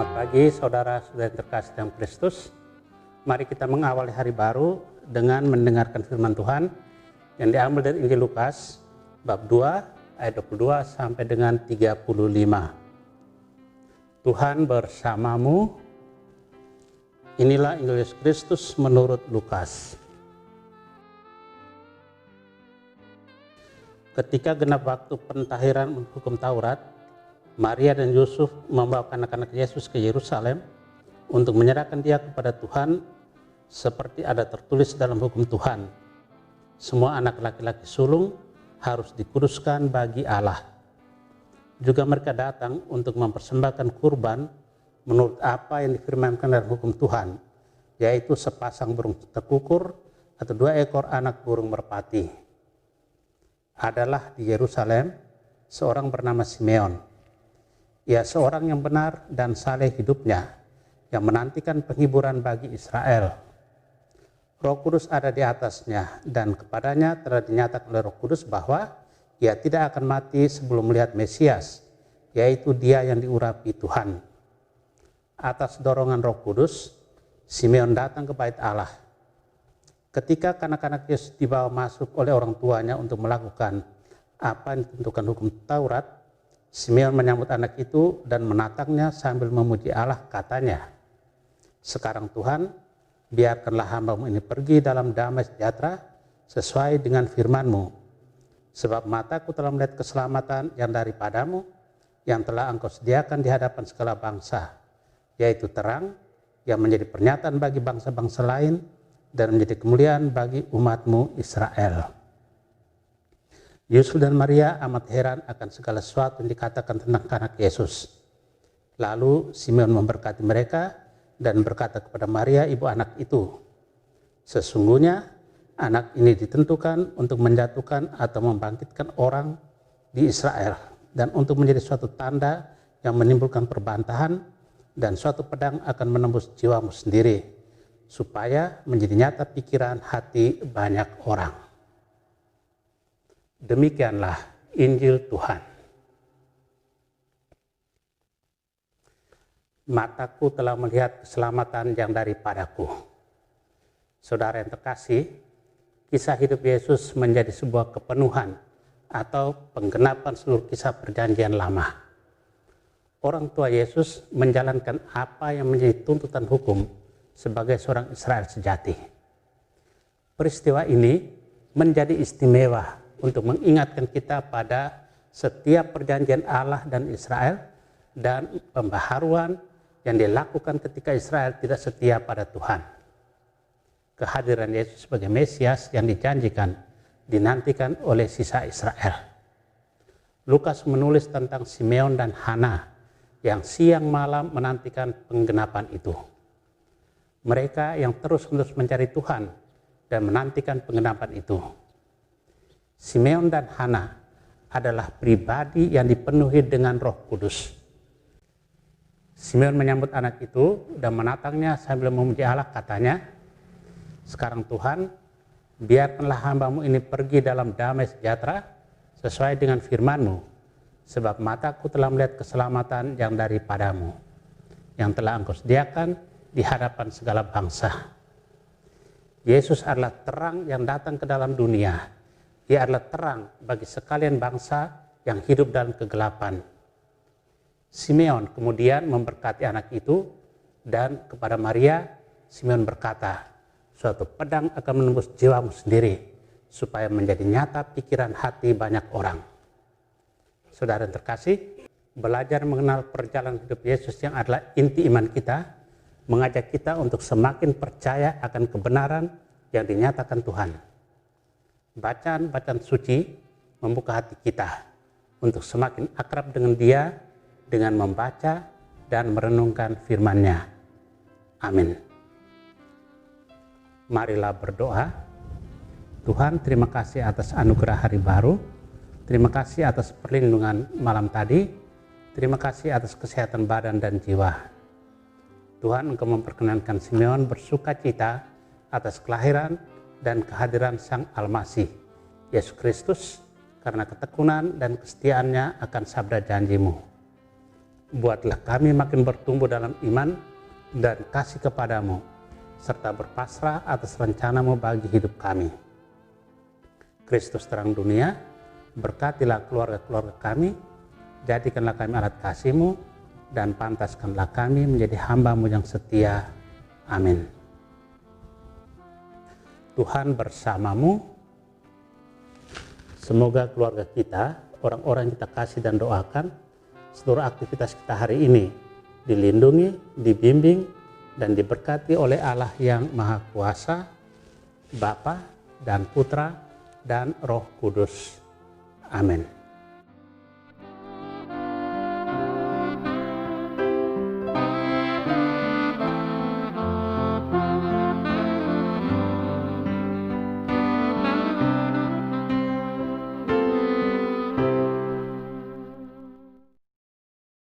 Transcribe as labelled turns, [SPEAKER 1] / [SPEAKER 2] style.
[SPEAKER 1] Selamat pagi saudara-saudari terkasih dalam Kristus. Mari kita mengawali hari baru dengan mendengarkan firman Tuhan yang diambil dari Injil Lukas bab 2 ayat 22 sampai dengan 35. Tuhan bersamamu. Inilah Injil Yesus Kristus menurut Lukas. Ketika genap waktu pentahiran hukum Taurat, Maria dan Yusuf membawa anak-anak Yesus ke Yerusalem untuk menyerahkan dia kepada Tuhan seperti ada tertulis dalam hukum Tuhan. Semua anak laki-laki sulung harus dikuduskan bagi Allah. Juga mereka datang untuk mempersembahkan kurban menurut apa yang difirmankan dalam hukum Tuhan, yaitu sepasang burung tekukur atau 2 ekor anak burung merpati. Adalah di Yerusalem seorang bernama Simeon. Ia seorang yang benar dan saleh hidupnya, yang menantikan penghiburan bagi Israel. Roh Kudus ada di atasnya, dan kepadanya telah dinyatakan oleh Roh Kudus bahwa ia tidak akan mati sebelum melihat Mesias, yaitu dia yang diurapi Tuhan. Atas dorongan Roh Kudus, Simeon datang ke bait Allah. Ketika kanak-kanak Yesus dibawa masuk oleh orang tuanya untuk melakukan apa yang ditentukan hukum Taurat, Simeon menyambut anak itu dan menatangnya sambil memuji Allah, katanya, "Sekarang Tuhan, biarkanlah hamba-Mu ini pergi dalam damai sejahtera sesuai dengan firman-Mu. Sebab mataku telah melihat keselamatan yang daripadamu, yang telah Engkau sediakan di hadapan segala bangsa, yaitu terang yang menjadi pernyataan bagi bangsa-bangsa lain dan menjadi kemuliaan bagi umat-Mu Israel." Yusuf dan Maria amat heran akan segala sesuatu yang dikatakan tentang anak Yesus. Lalu Simeon memberkati mereka dan berkata kepada Maria ibu anak itu, "Sesungguhnya anak ini ditentukan untuk menjatuhkan atau membangkitkan orang di Israel dan untuk menjadi suatu tanda yang menimbulkan perbantahan, dan suatu pedang akan menembus jiwamu sendiri, supaya menjadi nyata pikiran hati banyak orang." Demikianlah Injil Tuhan. Mataku telah melihat keselamatan yang daripadaku. Saudara yang terkasih, kisah hidup Yesus menjadi sebuah kepenuhan atau penggenapan seluruh kisah perjanjian lama. Orang tua Yesus menjalankan apa yang menjadi tuntutan hukum sebagai seorang Israel sejati. Peristiwa ini menjadi istimewa untuk mengingatkan kita pada setiap perjanjian Allah dan Israel dan pembaharuan yang dilakukan ketika Israel tidak setia pada Tuhan. Kehadiran Yesus sebagai Mesias yang dijanjikan dinantikan oleh sisa Israel. Lukas menulis tentang Simeon dan Hana yang siang malam menantikan penggenapan itu. Mereka yang terus-menerus mencari Tuhan dan menantikan penggenapan itu. Simeon dan Hana adalah pribadi yang dipenuhi dengan Roh Kudus. Simeon menyambut anak itu dan menatangnya sambil memuji Allah, katanya, "Sekarang Tuhan, biarkanlah hamba-Mu ini pergi dalam damai sejahtera sesuai dengan firman-Mu, sebab mataku telah melihat keselamatan yang daripadamu, yang telah Engkau sediakan di hadapan segala bangsa." Yesus adalah terang yang datang ke dalam dunia. Ia adalah terang bagi sekalian bangsa yang hidup dalam kegelapan. Simeon kemudian memberkati anak itu, dan kepada Maria, Simeon berkata, "Suatu pedang akan menembus jiwamu sendiri, supaya menjadi nyata pikiran hati banyak orang." Saudara yang terkasih, belajar mengenal perjalanan hidup Yesus yang adalah inti iman kita, mengajak kita untuk semakin percaya akan kebenaran yang dinyatakan Tuhan. Bacaan-bacaan suci membuka hati kita untuk semakin akrab dengan Dia dengan membaca dan merenungkan firman-Nya. Amin. Marilah berdoa. Tuhan, terima kasih atas anugerah hari baru. Terima kasih atas perlindungan malam tadi. Terima kasih atas kesehatan badan dan jiwa. Tuhan, Engkau memperkenankan Simeon bersuka cita atas kelahiran dan kehadiran Sang Almasih, Yesus Kristus, karena ketekunan dan kesetiaannya akan sabda janji-Mu. buatlah kami makin bertumbuh dalam iman dan kasih kepadamu, serta berpasrah atas rencanamu bagi hidup kami. Kristus terang dunia, berkatilah keluarga-keluarga kami, jadikanlah kami alat kasih-Mu, dan pantaskanlah kami menjadi hamba-Mu yang setia. Amin. Tuhan bersamamu. Semoga keluarga kita, orang-orang yang kita kasih dan doakan, seluruh aktivitas kita hari ini dilindungi, dibimbing, dan diberkati oleh Allah yang Maha Kuasa, Bapa dan Putra dan Roh Kudus. Amin.